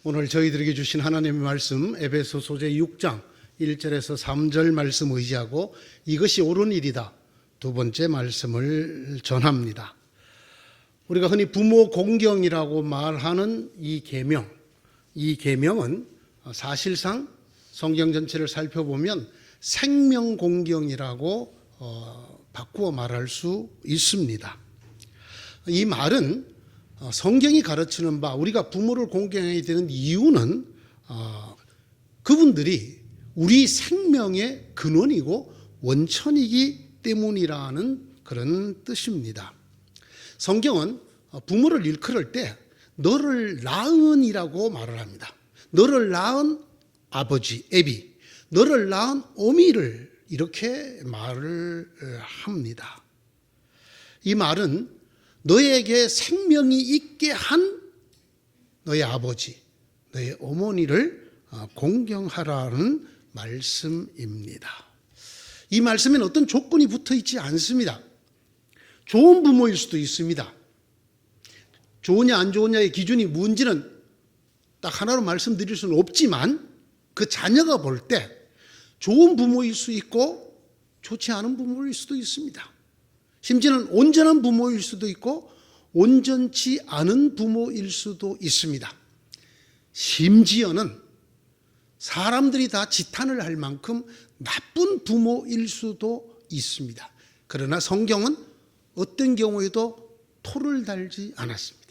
오늘 저희들에게 주신 하나님의 말씀 에베소서 6장 1절에서 3절 말씀 의지하고 이것이 옳은 일이다 두 번째 말씀을 전합니다. 우리가 흔히 부모 공경이라고 말하는 이 계명은 사실상 성경 전체를 살펴보면 생명 공경이라고 바꾸어 말할 수 있습니다. 이 말은 성경이 가르치는 바 우리가 부모를 공경해야 되는 이유는 그분들이 우리 생명의 근원이고 원천이기 때문이라는 그런 뜻입니다. 성경은 부모를 일컬을 때 너를 낳은이라고 말을 합니다. 너를 낳은 아버지, 애비, 너를 낳은 어미를 이렇게 말을 합니다. 이 말은 너에게 생명이 있게 한 너의 아버지, 너의 어머니를 공경하라는 말씀입니다. 이 말씀에는 어떤 조건이 붙어 있지 않습니다. 좋은 부모일 수도 있습니다. 좋으냐 안 좋으냐의 기준이 뭔지는 딱 하나로 말씀드릴 수는 없지만 그 자녀가 볼 때 좋은 부모일 수 있고 좋지 않은 부모일 수도 있습니다. 심지어는 온전한 부모일 수도 있고 온전치 않은 부모일 수도 있습니다. 심지어는 사람들이 다 지탄을 할 만큼 나쁜 부모일 수도 있습니다. 그러나 성경은 어떤 경우에도 토를 달지 않았습니다.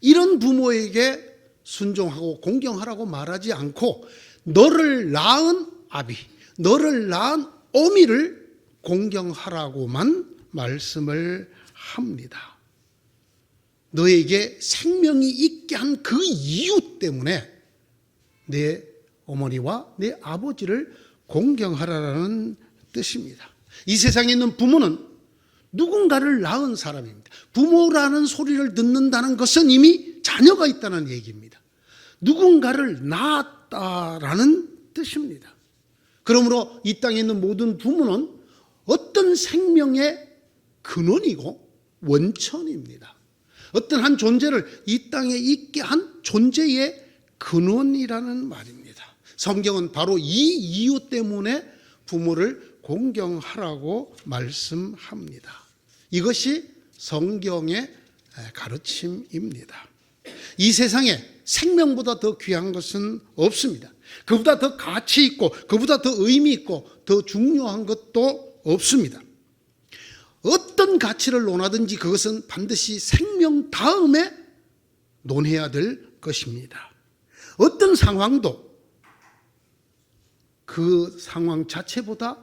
이런 부모에게 순종하고 공경하라고 말하지 않고 너를 낳은 아비, 너를 낳은 어미를 공경하라고만 말씀을 합니다. 너에게 생명이 있게 한 그 이유 때문에 내 어머니와 내 아버지를 공경하라는 뜻입니다. 이 세상에 있는 부모는 누군가를 낳은 사람입니다. 부모라는 소리를 듣는다는 것은 이미 자녀가 있다는 얘기입니다. 누군가를 낳았다라는 뜻입니다. 그러므로 이 땅에 있는 모든 부모는 어떤 생명의 근원이고 원천입니다. 어떤 한 존재를 이 땅에 있게 한 존재의 근원이라는 말입니다. 성경은 바로 이 이유 때문에 부모를 공경하라고 말씀합니다. 이것이 성경의 가르침입니다. 이 세상에 생명보다 더 귀한 것은 없습니다. 그보다 더 가치 있고 그보다 더 의미 있고 더 중요한 것도 없습니다. 어떤 가치를 논하든지 그것은 반드시 생명 다음에 논해야 될 것입니다. 어떤 상황도 그 상황 자체보다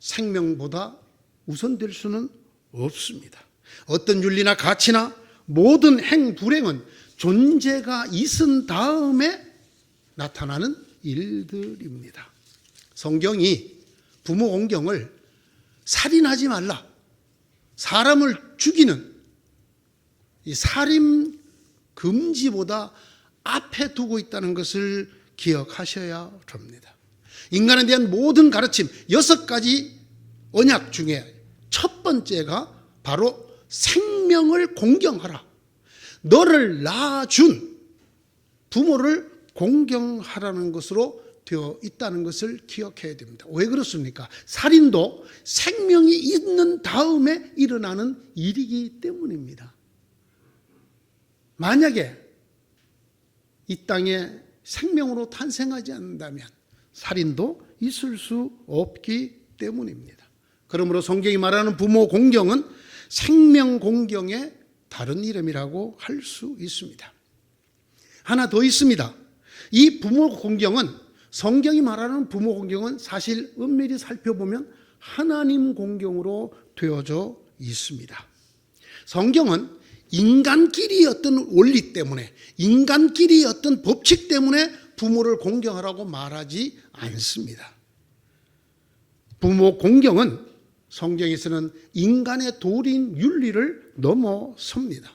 생명보다 우선될 수는 없습니다. 어떤 윤리나 가치나 모든 행불행은 존재가 있은 다음에 나타나는 일들입니다. 성경이 부모 공경을 살인하지 말라, 사람을 죽이는 이 살인 금지보다 앞에 두고 있다는 것을 기억하셔야 합니다. 인간에 대한 모든 가르침 6가지 언약 중에 첫 번째가 바로 생명을 공경하라. 너를 낳아준 부모를 공경하라는 것으로 되어 있다는 것을 기억해야 됩니다. 왜 그렇습니까? 살인도 생명이 있는 다음에 일어나는 일이기 때문입니다. 만약에 이 땅에 생명으로 탄생하지 않는다면 살인도 있을 수 없기 때문입니다. 그러므로 성경이 말하는 부모 공경은 생명 공경의 다른 이름이라고 할 수 있습니다. 하나 더 있습니다. 이 부모 공경은 성경이 말하는 부모 공경은 사실 엄밀히 살펴보면 하나님 공경으로 되어져 있습니다. 성경은 인간끼리 어떤 원리 때문에 인간끼리 어떤 법칙 때문에 부모를 공경하라고 말하지 않습니다. 부모 공경은 성경에서는 인간의 도리인 윤리를 넘어섭니다.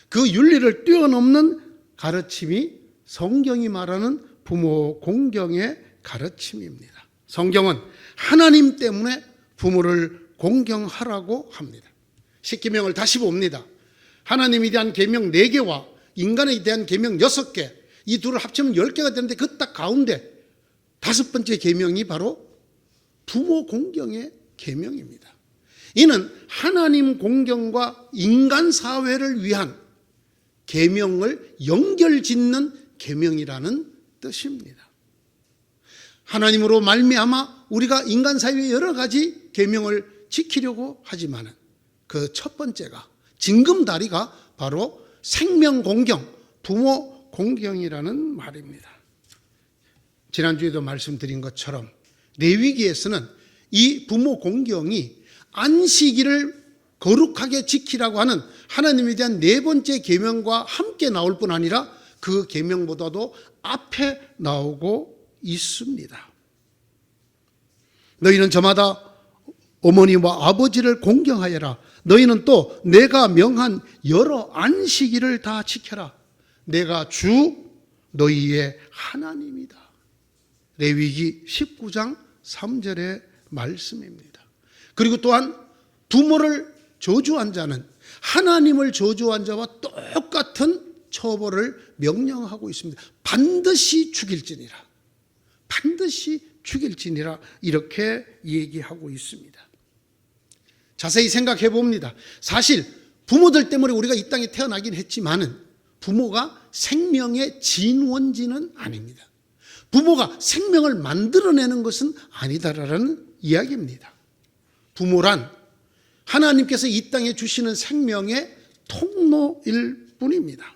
그 윤리를 뛰어넘는 가르침이 성경이 말하는 부모 공경의 가르침입니다. 성경은 하나님 때문에 부모를 공경하라고 합니다. 십계명을 다시 봅니다. 하나님에 대한 계명 4개와 인간에 대한 계명 6개, 이 둘을 합치면 10개가 되는데 그 딱 가운데 5번째 계명이 바로 부모 공경의 계명입니다. 이는 하나님 공경과 인간 사회를 위한 계명을 연결짓는 계명이라는 뜻입니다. 하나님으로 말미암아 우리가 인간 사회의 여러 가지 계명을 지키려고 하지만은 그 첫 번째가 징검다리가 바로 생명 공경, 부모 공경이라는 말입니다. 지난주에도 말씀드린 것처럼 레위기에서는 이 부모 공경이 안식일을 거룩하게 지키라고 하는 하나님에 대한 4번째 계명과 함께 나올 뿐 아니라 그 계명보다도 앞에 나오고 있습니다. 너희는 저마다 어머니와 아버지를 공경하여라. 너희는 또 내가 명한 여러 안식일을 다 지켜라. 내가 주 너희의 하나님이다. 레위기 19장 3절의 말씀입니다. 그리고 또한 부모를 저주한 자는 하나님을 저주한 자와 똑같은 처벌을 명령하고 있습니다. 반드시 죽일지니라. 반드시 죽일지니라 이렇게 얘기하고 있습니다. 자세히 생각해 봅니다. 사실 부모들 때문에 우리가 이 땅에 태어나긴 했지만은 부모가 생명의 진원지는 아닙니다. 부모가 생명을 만들어내는 것은 아니다라는 이야기입니다. 부모란 하나님께서 이 땅에 주시는 생명의 통로일 뿐입니다.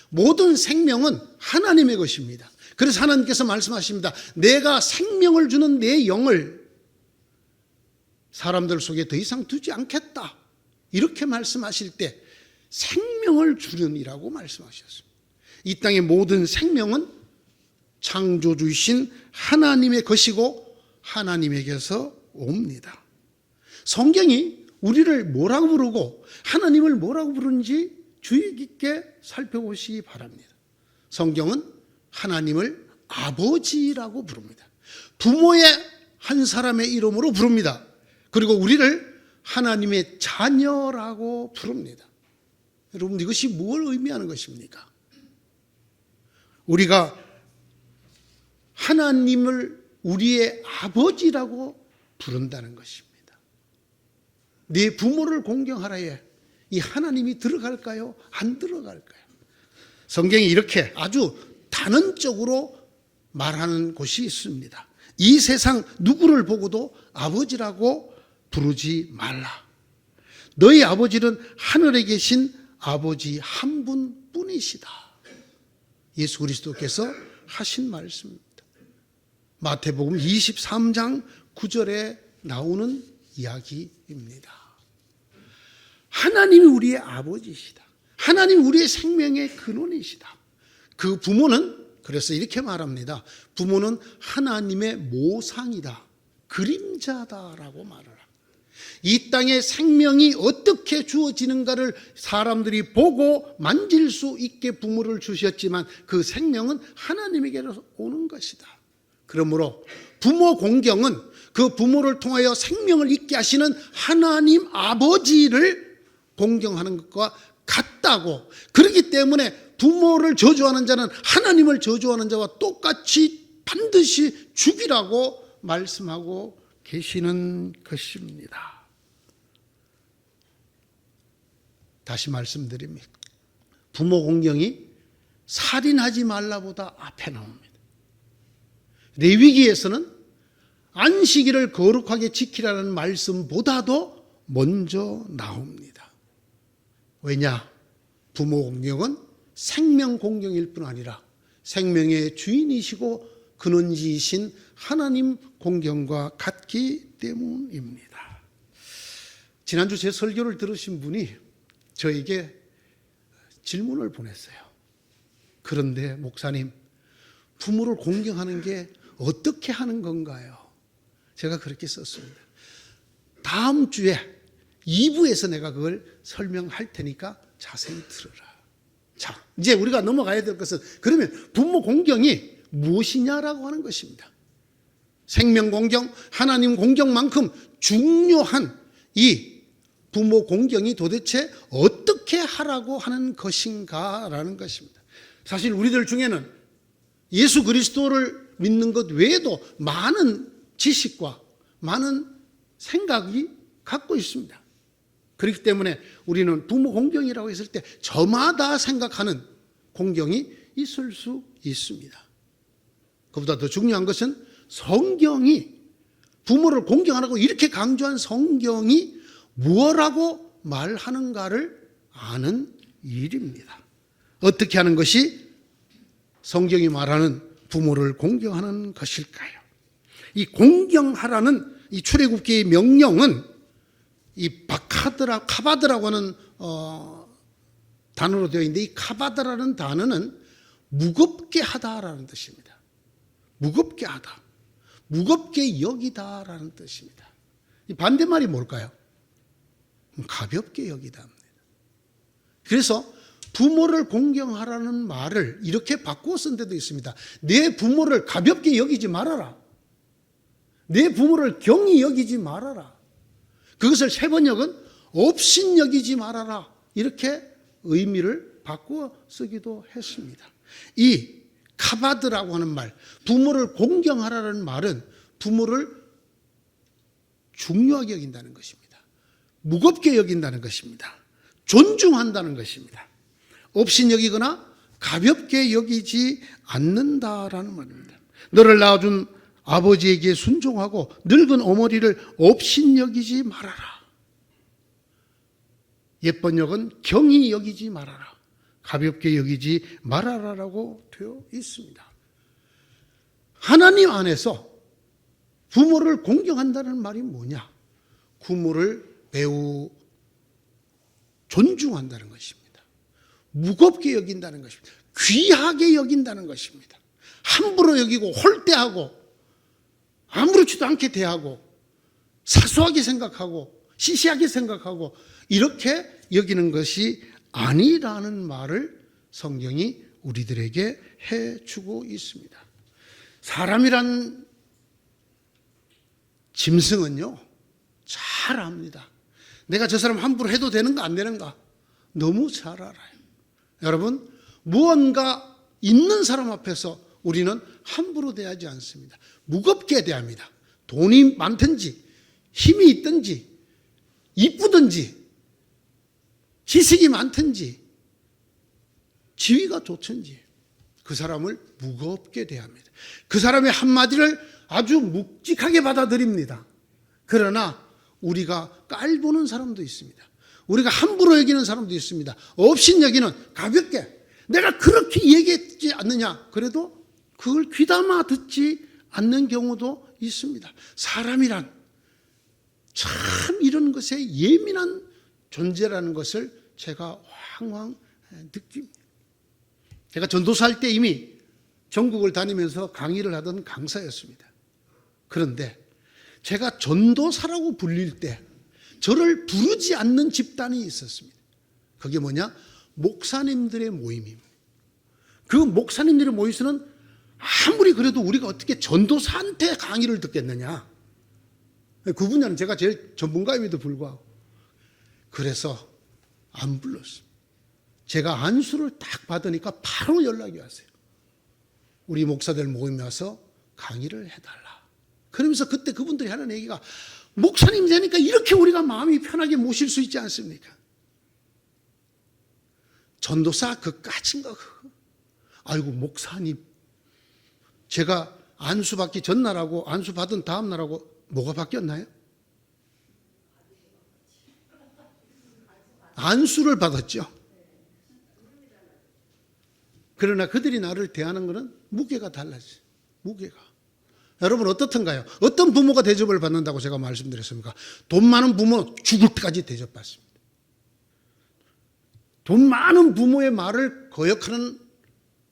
모든 생명은 하나님의 것입니다. 그래서 하나님께서 말씀하십니다. 내가 생명을 주는 내 영을 사람들 속에 더 이상 두지 않겠다. 이렇게 말씀하실 때 생명을 주는이라고 말씀하셨습니다. 이 땅의 모든 생명은 창조주이신 하나님의 것이고 하나님에게서 옵니다. 성경이 우리를 뭐라고 부르고 하나님을 뭐라고 부르는지 주의 깊게 살펴보시기 바랍니다. 성경은 하나님을 아버지라고 부릅니다. 부모의 한 사람의 이름으로 부릅니다. 그리고 우리를 하나님의 자녀라고 부릅니다. 여러분, 이것이 뭘 의미하는 것입니까? 우리가 하나님을 우리의 아버지라고 부른다는 것입니다. 네 부모를 공경하라에 이 하나님이 들어갈까요? 안 들어갈까요? 성경이 이렇게 아주 단언적으로 말하는 곳이 있습니다. 이 세상 누구를 보고도 아버지라고 부르지 말라. 너희 아버지는 하늘에 계신 아버지 한 분뿐이시다. 예수 그리스도께서 하신 말씀입니다. 마태복음 23장 9절에 나오는 이야기입니다. 하나님이 우리의 아버지시다. 하나님이 우리의 생명의 근원이시다. 그 부모는 그래서 이렇게 말합니다. 부모는 하나님의 모상이다. 그림자다라고 말을 합니다. 이 땅에 생명이 어떻게 주어지는가를 사람들이 보고 만질 수 있게 부모를 주셨지만 그 생명은 하나님에게서 오는 것이다. 그러므로 부모 공경은 그 부모를 통하여 생명을 있게 하시는 하나님 아버지를 공경하는 것과 같다고, 그렇기 때문에 부모를 저주하는 자는 하나님을 저주하는 자와 똑같이 반드시 죽이라고 말씀하고 계시는 것입니다. 다시 말씀드립니다. 부모 공경이 살인하지 말라보다 앞에 나옵니다. 레위기에서는 안식일을 거룩하게 지키라는 말씀보다도 먼저 나옵니다. 왜냐? 부모 공경은 생명 공경일 뿐 아니라 생명의 주인이시고 근원지이신 하나님 공경과 같기 때문입니다. 지난주 제 설교를 들으신 분이 저에게 질문을 보냈어요. 그런데 목사님, 부모를 공경하는 게 어떻게 하는 건가요? 제가 그렇게 썼습니다. 다음 주에 2부에서 내가 그걸 설명할 테니까 자세히 들어라. 자, 이제 우리가 넘어가야 될 것은 그러면 부모 공경이 무엇이냐라고 하는 것입니다. 생명 공경, 하나님 공경만큼 중요한 이 부모 공경이 도대체 어떻게 하라고 하는 것인가라는 것입니다. 사실 우리들 중에는 예수 그리스도를 믿는 것 외에도 많은 지식과 많은 생각이 갖고 있습니다. 그렇기 때문에 우리는 부모 공경이라고 했을 때 저마다 생각하는 공경이 있을 수 있습니다. 그보다 더 중요한 것은 성경이 부모를 공경하라고 이렇게 강조한 성경이 무엇라고 말하는가를 아는 일입니다. 어떻게 하는 것이 성경이 말하는 부모를 공경하는 것일까요? 이 공경하라는 이 출애굽기의 명령은 이 카바드라고 하는 단어로 되어 있는데, 이 카바드라는 단어는 무겁게 하다라는 뜻입니다. 무겁게 하다, 무겁게 여기다라는 뜻입니다. 이 반대말이 뭘까요? 가볍게 여기다 합니다. 그래서 부모를 공경하라는 말을 이렇게 바꾸어 쓴 데도 있습니다. 내 부모를 가볍게 여기지 말아라. 내 부모를 경히 여기지 말아라. 그것을 세번역은 업신 여기지 말아라. 이렇게 의미를 바꾸어 쓰기도 했습니다. 이 카바드라고 하는 말, 부모를 공경하라는 말은 부모를 중요하게 여긴다는 것입니다. 무겁게 여긴다는 것입니다. 존중한다는 것입니다. 업신 여기거나 가볍게 여기지 않는다라는 말입니다. 너를 낳아준 아버지에게 순종하고 늙은 어머니를 업신 여기지 말아라. 옛번역은 경히 여기지 말아라. 가볍게 여기지 말아라라고 되어 있습니다. 하나님 안에서 부모를 공경한다는 말이 뭐냐? 부모를 매우 존중한다는 것입니다. 무겁게 여긴다는 것입니다. 귀하게 여긴다는 것입니다. 함부로 여기고 홀대하고 아무렇지도 않게 대하고 사소하게 생각하고 시시하게 생각하고 이렇게 여기는 것이 아니라는 말을 성경이 우리들에게 해주고 있습니다. 사람이란 짐승은요, 잘 압니다. 내가 저 사람 함부로 해도 되는가 안 되는가 너무 잘 알아요. 여러분, 무언가 있는 사람 앞에서 우리는 함부로 대하지 않습니다. 무겁게 대합니다. 돈이 많든지 힘이 있든지 이쁘든지 지식이 많든지 지위가 좋든지 그 사람을 무겁게 대합니다. 그 사람의 한마디를 아주 묵직하게 받아들입니다. 그러나 우리가 깔보는 사람도 있습니다. 우리가 함부로 여기는 사람도 있습니다. 업신 여기는 가볍게 내가 그렇게 얘기했지 않느냐 그래도 그걸 귀담아 듣지 않는 경우도 있습니다. 사람이란 참 이런 것에 예민한 존재라는 것을 제가 황황 느낍니다. 제가 전도사할 때 이미 전국을 다니면서 강의를 하던 강사였습니다. 그런데 제가 전도사라고 불릴 때 저를 부르지 않는 집단이 있었습니다. 그게 뭐냐? 목사님들의 모임입니다. 그 목사님들의 모임에서는 아무리 그래도 우리가 어떻게 전도사한테 강의를 듣겠느냐. 그 분야는 제가 제일 전문가임에도 불구하고. 그래서 안 불렀습니다. 제가 안수를 딱 받으니까 바로 연락이 왔어요. 우리 목사들 모임에 와서 강의를 해달라. 그러면서 그때 그분들이 하는 얘기가 목사님 되니까 이렇게 우리가 마음이 편하게 모실 수 있지 않습니까? 전도사 그까진가 그거. 아이고 목사님, 제가 안수 받기 전날하고 안수 받은 다음 날하고 뭐가 바뀌었나요? 안수를 받았죠. 그러나 그들이 나를 대하는 것은 무게가 달라져요. 무게가. 여러분 어떻던가요? 어떤 부모가 대접을 받는다고 제가 말씀드렸습니까? 돈 많은 부모는 죽을 때까지 대접받습니다. 돈 많은 부모의 말을 거역하는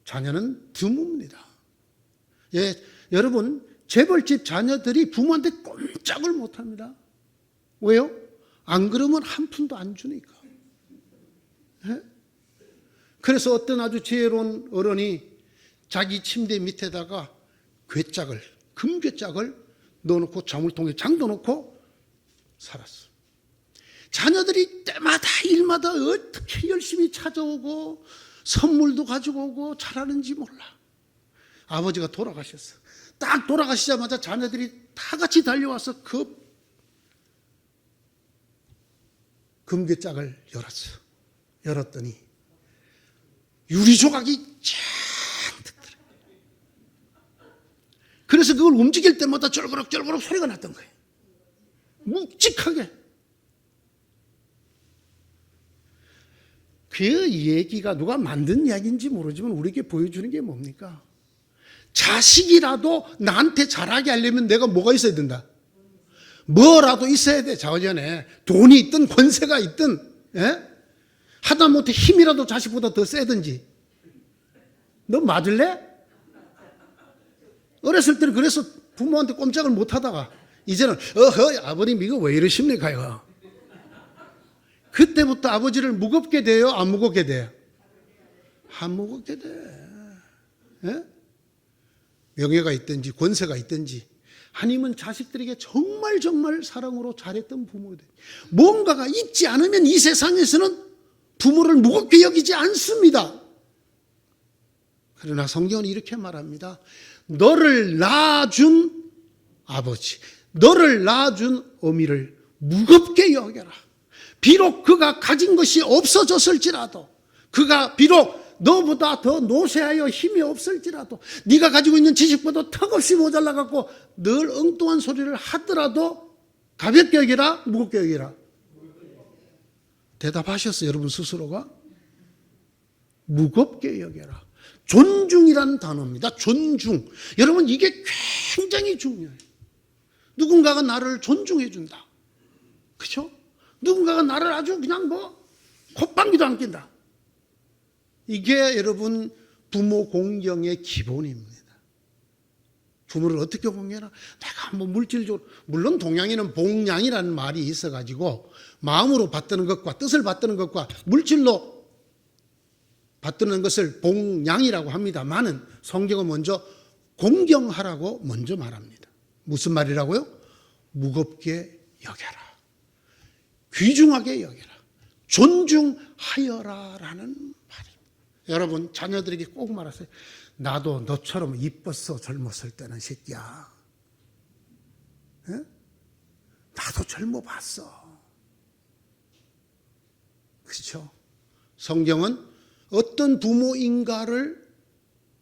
자녀는 드뭅니다. 예, 여러분 재벌집 자녀들이 부모한테 꼼짝을 못합니다. 왜요? 안 그러면 한 푼도 안 주니까. 예? 그래서 어떤 아주 지혜로운 어른이 자기 침대 밑에다가 괴짝을, 금괴짝을 넣어놓고 자물통에 장도 놓고 살았어. 자녀들이 때마다 일마다 어떻게 열심히 찾아오고 선물도 가지고 오고 잘하는지 몰라. 아버지가 돌아가셨어. 딱 돌아가시자마자 자녀들이 다 같이 달려와서 그 금괴짝을 열었더니 유리 조각이 잔뜩 들어. 그래서 그걸 움직일 때마다 쩔그럭 소리가 났던 거예요. 묵직하게. 그 얘기가 누가 만든 이야기인지 모르지만 우리에게 보여주는 게 뭡니까? 자식이라도 나한테 잘하게 하려면 내가 뭐가 있어야 된다? 뭐라도 있어야 돼. 자원전에 돈이 있든 권세가 있든, 예? 하다못해 힘이라도 자식보다 더 세든지. 너 맞을래? 어렸을 때는 그래서 부모한테 꼼짝을 못 하다가 이제는 아버님 이거 왜 이러십니까? 그때부터 아버지를 무겁게 대요? 안 무겁게 대요? 안 무겁게 돼. 예? 명예가 있든지 권세가 있든지 하나님은 자식들에게 정말 사랑으로 잘했던 부모들. 뭔가가 있지 않으면 이 세상에서는 부모를 무겁게 여기지 않습니다. 그러나 성경은 이렇게 말합니다. 너를 낳아준 아버지, 너를 낳아준 어미를 무겁게 여겨라. 비록 그가 가진 것이 없어졌을지라도, 그가 비록 너보다 더 노쇠하여 힘이 없을지라도, 네가 가지고 있는 지식보다 턱없이 모자라갖고 늘 엉뚱한 소리를 하더라도 가볍게 여기라, 무겁게 여기라. 대답하셨어요, 여러분 스스로가? 무겁게 여겨라. 존중이라는 단어입니다. 존중. 여러분 이게 굉장히 중요해요. 누군가가 나를 존중해 준다. 그렇죠? 누군가가 나를 아주 그냥 콧방귀도 안 낀다. 이게 여러분 부모 공경의 기본입니다. 부모를 어떻게 공경하나? 내가 물질적으로, 물론 동양에는 봉양이라는 말이 있어가지고 마음으로 받드는 것과 뜻을 받드는 것과 물질로 받드는 것을 봉양이라고 합니다만은 성경은 먼저 공경하라고 먼저 말합니다. 무슨 말이라고요? 무겁게 여겨라. 귀중하게 여겨라. 존중하여라 라는 말입니다. 여러분 자녀들에게 꼭 말하세요. 나도 너처럼 이뻤어 젊었을 때는 새끼야. 에? 나도 젊어봤어. 그렇죠? 성경은 어떤 부모인가를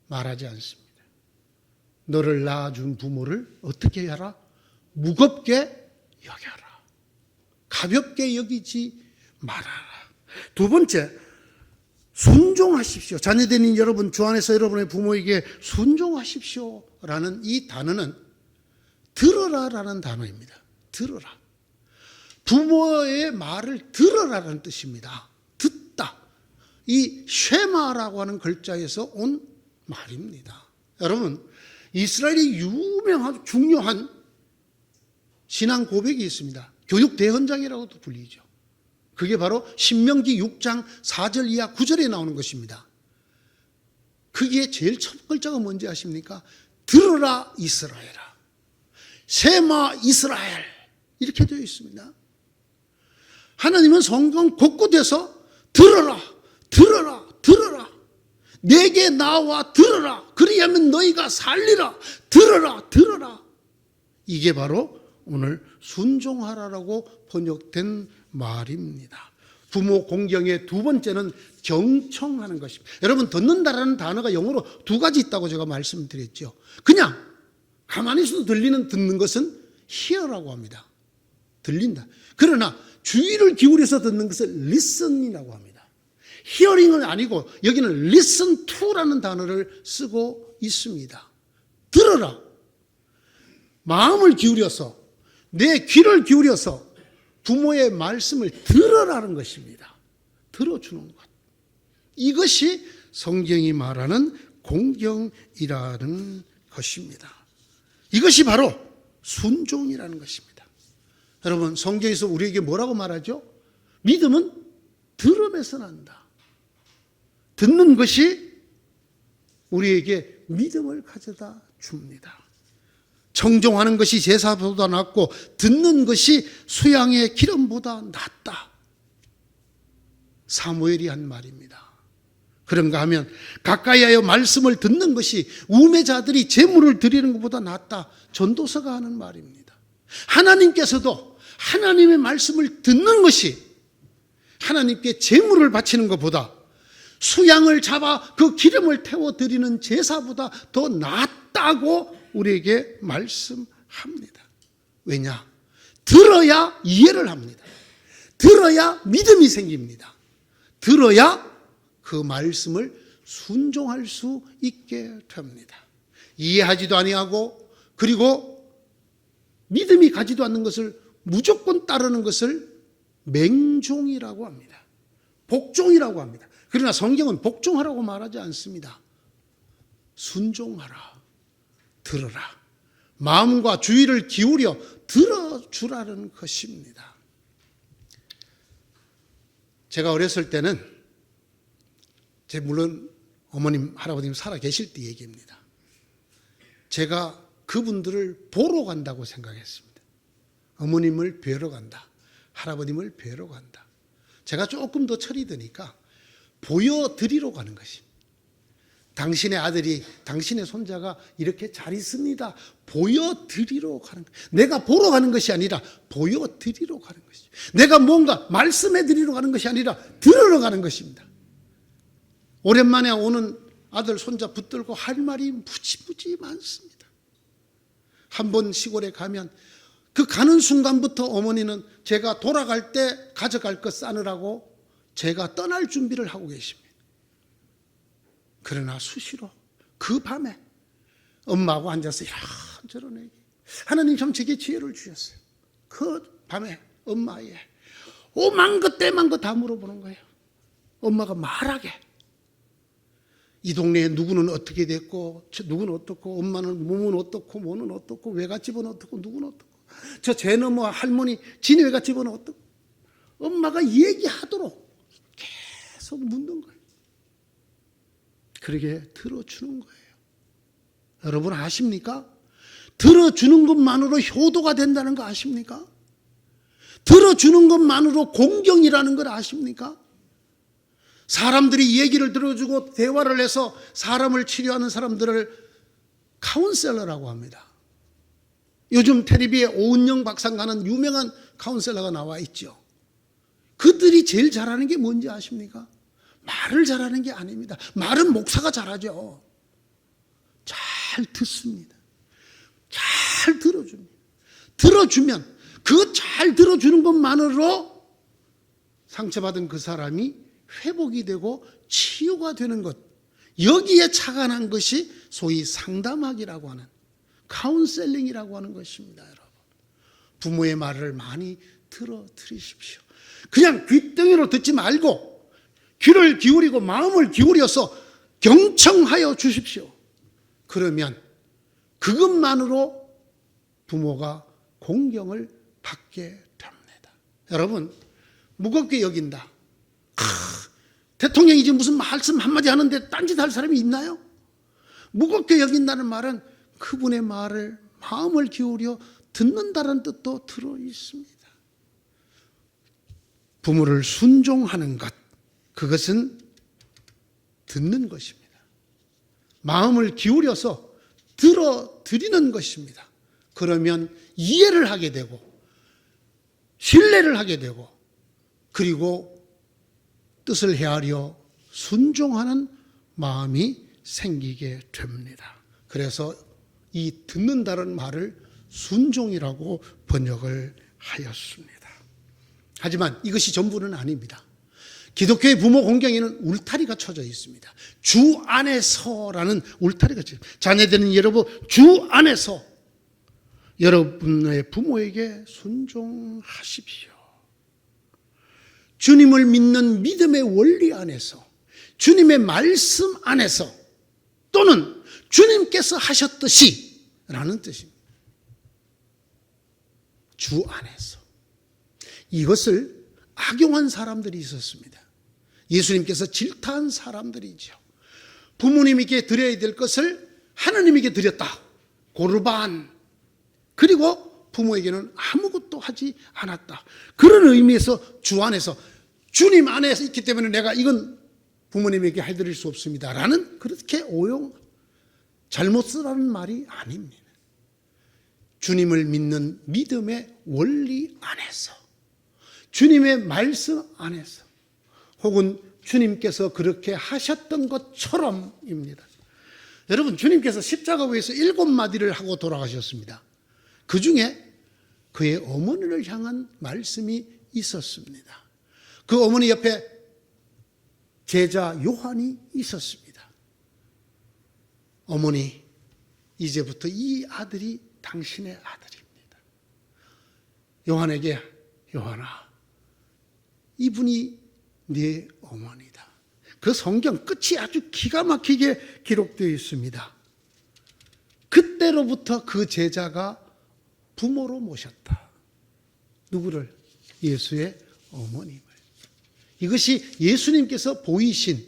말하지 않습니다. 너를 낳아준 부모를 어떻게 해라? 무겁게 여겨라. 가볍게 여기지 말아라. 두 번째, 순종하십시오. 자녀되는 여러분, 주 안에서 여러분의 부모에게 순종하십시오라는 이 단어는 들어라라는 단어입니다. 들어라. 부모의 말을 들어라라는 뜻입니다. 듣다. 이 쉐마라고 하는 글자에서 온 말입니다. 여러분, 이스라엘이 유명하고 중요한 신앙 고백이 있습니다. 교육 대헌장이라고도 불리죠. 그게 바로 신명기 6장 4절 이하 9절에 나오는 것입니다. 그게 제일 첫 글자가 뭔지 아십니까? 들어라 이스라엘아. 쉐마 이스라엘. 이렇게 되어 있습니다. 하나님은 성경 곳곳에서 들어라, 들어라, 들어라. 내게 나와 들어라. 그리하면 너희가 살리라. 들어라, 들어라. 이게 바로 오늘 순종하라라고 번역된 말입니다. 부모 공경의 두 번째는 경청하는 것입니다. 여러분 듣는다라는 단어가 영어로 두 가지 있다고 제가 말씀드렸죠. 그냥 가만히 있어도 들리는 듣는 것은 hear라고 합니다. 들린다. 그러나 주의를 기울여서 듣는 것을 listen이라고 합니다. hearing은 아니고 여기는 listen to라는 단어를 쓰고 있습니다. 들어라. 마음을 기울여서 내 귀를 기울여서 부모의 말씀을 들어라는 것입니다. 들어주는 것. 이것이 성경이 말하는 공경이라는 것입니다. 이것이 바로 순종이라는 것입니다. 여러분 성경에서 우리에게 뭐라고 말하죠? 믿음은 들음에서 난다. 듣는 것이 우리에게 믿음을 가져다 줍니다. 청종하는 것이 제사보다 낫고 듣는 것이 수양의 기름보다 낫다. 사무엘이 한 말입니다. 그런가 하면 가까이하여 말씀을 듣는 것이 우매자들이 제물을 드리는 것보다 낫다. 전도서가 하는 말입니다. 하나님께서도 하나님의 말씀을 듣는 것이 하나님께 제물을 바치는 것보다 수양을 잡아 그 기름을 태워 드리는 제사보다 더 낫다고 우리에게 말씀합니다. 왜냐? 들어야 이해를 합니다. 들어야 믿음이 생깁니다. 들어야 그 말씀을 순종할 수 있게 됩니다. 이해하지도 아니하고 그리고 믿음이 가지도 않는 것을 무조건 따르는 것을 맹종이라고 합니다. 복종이라고 합니다. 그러나 성경은 복종하라고 말하지 않습니다. 순종하라. 들어라. 마음과 주의를 기울여 들어주라는 것입니다. 제가 어렸을 때는 물론 어머님, 할아버님 살아 계실 때 얘기입니다. 제가 그분들을 보러 간다고 생각했습니다. 어머님을 뵈러 간다. 할아버님을 뵈러 간다. 제가 조금 더 철이 드니까 보여드리러 가는 것입니다. 당신의 아들이, 당신의 손자가 이렇게 잘 있습니다. 보여드리러 가는 것. 내가 보러 가는 것이 아니라 보여드리러 가는 것이죠. 내가 뭔가 말씀해드리러 가는 것이 아니라 들으러 가는 것입니다. 오랜만에 오는 아들, 손자 붙들고 할 말이 무지무지 많습니다. 한번 시골에 가면 그 가는 순간부터 어머니는 제가 돌아갈 때 가져갈 것 싸느라고 제가 떠날 준비를 하고 계십니다. 그러나 수시로 그 밤에 엄마하고 앉아서 이런저런 얘기. 하나님 참 제게 지혜를 주셨어요. 그 밤에 엄마의 오만 것 때만 것 다 물어보는 거예요. 엄마가 말하게. 이 동네에 누구는 어떻게 됐고, 누구는 어떻고, 엄마는 몸은 어떻고, 뭐는 어떻고, 외갓집은 어떻고, 누구는 어떻고, 저 쟤는 뭐 할머니, 지네 외갓집은 어떻고. 엄마가 얘기하도록 계속 묻는 거예요. 그러게 들어주는 거예요. 여러분 아십니까? 들어주는 것만으로 효도가 된다는 거 아십니까? 들어주는 것만으로 공경이라는 걸 아십니까? 사람들이 얘기를 들어주고 대화를 해서 사람을 치료하는 사람들을 카운셀러라고 합니다. 요즘 텔레비에 오은영 박사가는 유명한 카운셀러가 나와 있죠. 그들이 제일 잘하는 게 뭔지 아십니까? 말을 잘하는 게 아닙니다. 말은 목사가 잘하죠. 잘 듣습니다. 잘 들어줍니다. 들어주면 그 잘 들어주는 것만으로 상처받은 그 사람이 회복이 되고 치유가 되는 것, 여기에 착안한 것이 소위 상담학이라고 하는, 카운셀링이라고 하는 것입니다. 여러분, 부모의 말을 많이 들으십시오. 그냥 귓등으로 듣지 말고 귀를 기울이고 마음을 기울여서 경청하여 주십시오. 그러면 그것만으로 부모가 공경을 받게 됩니다. 여러분, 무겁게 여긴다. 대통령이 지금 무슨 말씀 한마디 하는데 딴짓할 사람이 있나요? 무겁게 여긴다는 말은 그분의 말을 마음을 기울여 듣는다는 뜻도 들어 있습니다. 부모를 순종하는 것, 그것은 듣는 것입니다. 마음을 기울여서 들어드리는 것입니다. 그러면 이해를 하게 되고 신뢰를 하게 되고 그리고 뜻을 헤아려 순종하는 마음이 생기게 됩니다. 그래서 이 듣는다는 말을 순종이라고 번역을 하였습니다. 하지만 이것이 전부는 아닙니다. 기독교의 부모 공경에는 울타리가 쳐져 있습니다. 주 안에서라는 울타리가 쳐져 있습니다. 자녀되는 여러분, 주 안에서 여러분의 부모에게 순종하십시오. 주님을 믿는 믿음의 원리 안에서, 주님의 말씀 안에서, 또는 주님께서 하셨듯이 라는 뜻입니다. 주 안에서. 이것을 악용한 사람들이 있었습니다. 예수님께서 질타한 사람들이죠. 부모님에게 드려야 될 것을 하나님에게 드렸다. 고르반. 그리고 부모에게는 아무것도 하지 않았다. 그런 의미에서 주 안에서, 주님 안에서 있기 때문에 내가 이건 부모님에게 해드릴 수 없습니다 라는 그렇게 잘못 쓰라는 말이 아닙니다. 주님을 믿는 믿음의 원리 안에서, 주님의 말씀 안에서, 혹은 주님께서 그렇게 하셨던 것처럼입니다. 여러분, 주님께서 십자가 위에서 7마디를 하고 돌아가셨습니다. 그 중에 그의 어머니를 향한 말씀이 있었습니다. 그 어머니 옆에 제자 요한이 있었습니다. 어머니, 이제부터 이 아들이 당신의 아들입니다. 요한에게, 요한아, 이분이 네 어머니다. 그 성경 끝이 아주 기가 막히게 기록되어 있습니다. 그때로부터 그 제자가 부모로 모셨다. 누구를? 예수의 어머님을. 이것이 예수님께서 보이신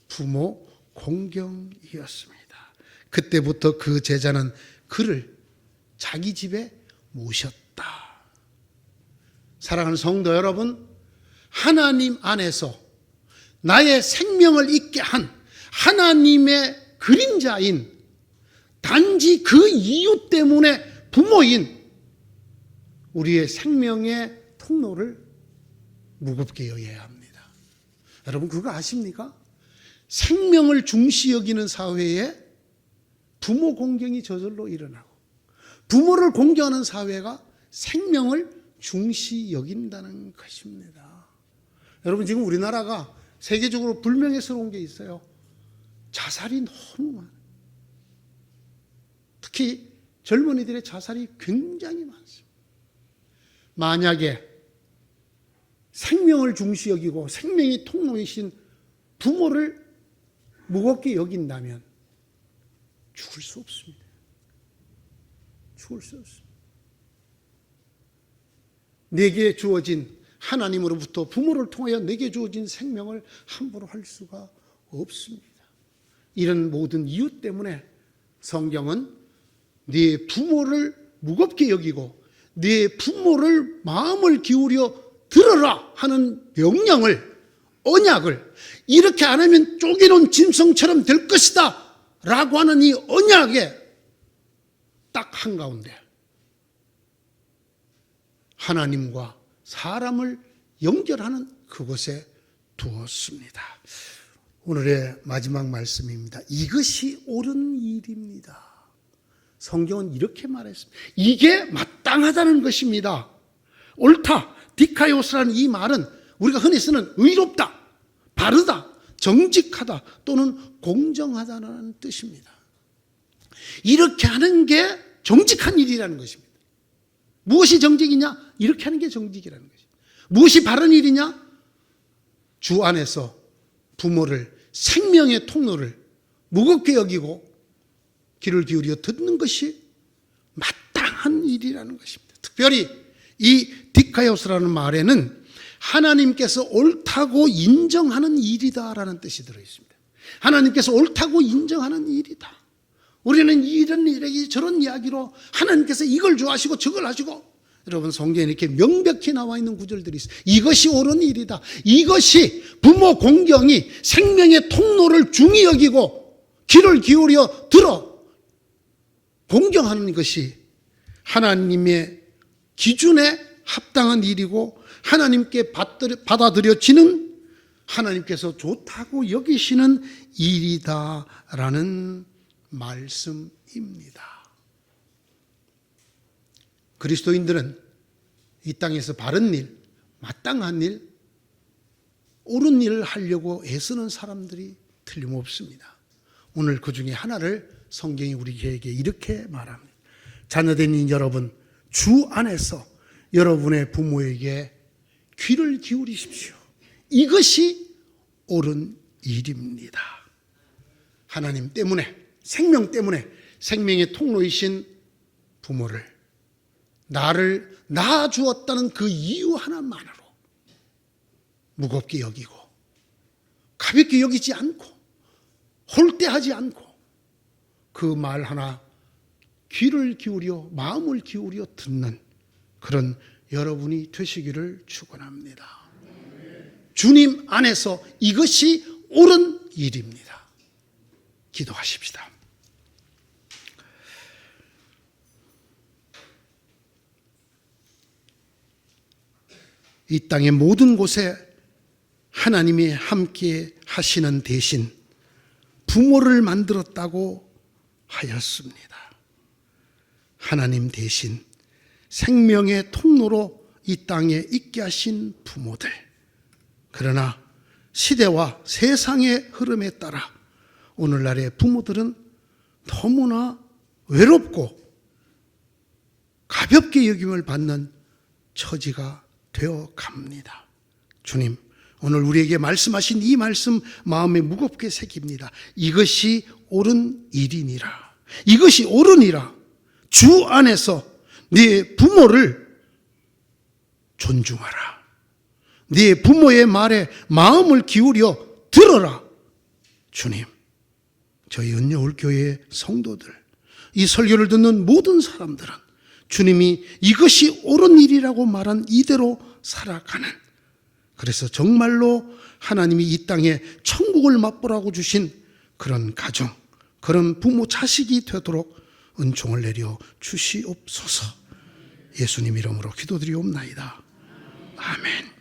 부모 공경이었습니다. 그때부터 그 제자는 그를 자기 집에 모셨다. 사랑하는 성도 여러분, 하나님 안에서 나의 생명을 있게 한 하나님의 그림자인, 단지 그 이유 때문에 부모인 우리의 생명의 통로를 무겁게 여겨야 합니다. 여러분, 그거 아십니까? 생명을 중시 여기는 사회에 부모 공경이 저절로 일어나고, 부모를 공경하는 사회가 생명을 중시 여긴다는 것입니다. 여러분, 지금 우리나라가 세계적으로 불명예스러운 게 있어요. 자살이 너무 많아요. 특히 젊은이들의 자살이 굉장히 많습니다. 만약에 생명을 중시 여기고 생명이 통로이신 부모를 무겁게 여긴다면 죽을 수 없습니다. 죽을 수 없습니다. 내게 주어진, 하나님으로부터 부모를 통하여 내게 주어진 생명을 함부로 할 수가 없습니다. 이런 모든 이유 때문에 성경은 네 부모를 무겁게 여기고 네 부모를 마음을 기울여 들어라 하는 명령을, 언약을, 이렇게 안 하면 쪼개놓은 짐승처럼 될 것이다 라고 하는 이 언약에 딱 한가운데 하나님과 사람을 연결하는 그곳에 두었습니다. 오늘의 마지막 말씀입니다. 이것이 옳은 일입니다. 성경은 이렇게 말했습니다. 이게 마땅하다는 것입니다. 옳다, 디카이오스라는 이 말은 우리가 흔히 쓰는 의롭다, 바르다, 정직하다 또는 공정하다는 뜻입니다. 이렇게 하는 게 정직한 일이라는 것입니다. 무엇이 정직이냐? 이렇게 하는 게 정직이라는 것입니다. 무엇이 바른 일이냐? 주 안에서 부모를, 생명의 통로를 무겁게 여기고 귀를 기울여 듣는 것이 마땅한 일이라는 것입니다. 특별히 이 디카이오스라는 말에는 하나님께서 옳다고 인정하는 일이다라는 뜻이 들어있습니다. 하나님께서 옳다고 인정하는 일이다. 우리는 이런 일에 저런 이야기로 하나님께서 이걸 좋아하시고 저걸 하시고, 여러분 성경에 이렇게 명백히 나와 있는 구절들이 있어요. 이것이 옳은 일이다. 이것이 부모 공경이 생명의 통로를 중히 여기고 귀를 기울여 들어 공경하는 것이 하나님의 기준에 합당한 일이고 하나님께 받아들여지는, 하나님께서 좋다고 여기시는 일이다라는 말씀입니다. 그리스도인들은 이 땅에서 바른 일, 마땅한 일, 옳은 일을 하려고 애쓰는 사람들이 틀림없습니다. 오늘 그 중에 하나를 성경이 우리에게 이렇게 말합니다. 자녀된 여러분, 주 안에서 여러분의 부모에게 귀를 기울이십시오. 이것이 옳은 일입니다. 하나님 때문에, 생명 때문에, 생명의 통로이신 부모를, 나를 낳아주었다는 그 이유 하나만으로 무겁게 여기고 가볍게 여기지 않고 홀대하지 않고 그 말 하나 귀를 기울여, 마음을 기울여 듣는 그런 여러분이 되시기를 축원합니다. 주님 안에서 이것이 옳은 일입니다. 기도하십시다. 이 땅의 모든 곳에 하나님이 함께 하시는 대신 부모를 만들었다고 하였습니다. 하나님 대신 생명의 통로로 이 땅에 있게 하신 부모들. 그러나 시대와 세상의 흐름에 따라 오늘날의 부모들은 너무나 외롭고 가볍게 여김을 받는 처지가 되어 갑니다. 주님, 오늘 우리에게 말씀하신 이 말씀 마음에 무겁게 새깁니다. 이것이 옳은 일이니라. 이것이 옳으니라. 주 안에서 네 부모를 존중하라. 네 부모의 말에 마음을 기울여 들어라. 주님, 저희 은여울교회 성도들, 이 설교를 듣는 모든 사람들은 주님이 이것이 옳은 일이라고 말한 이대로 살아가는, 그래서 정말로 하나님이 이 땅에 천국을 맛보라고 주신 그런 가정, 그런 부모 자식이 되도록 은총을 내려 주시옵소서. 예수님 이름으로 기도드리옵나이다. 아멘.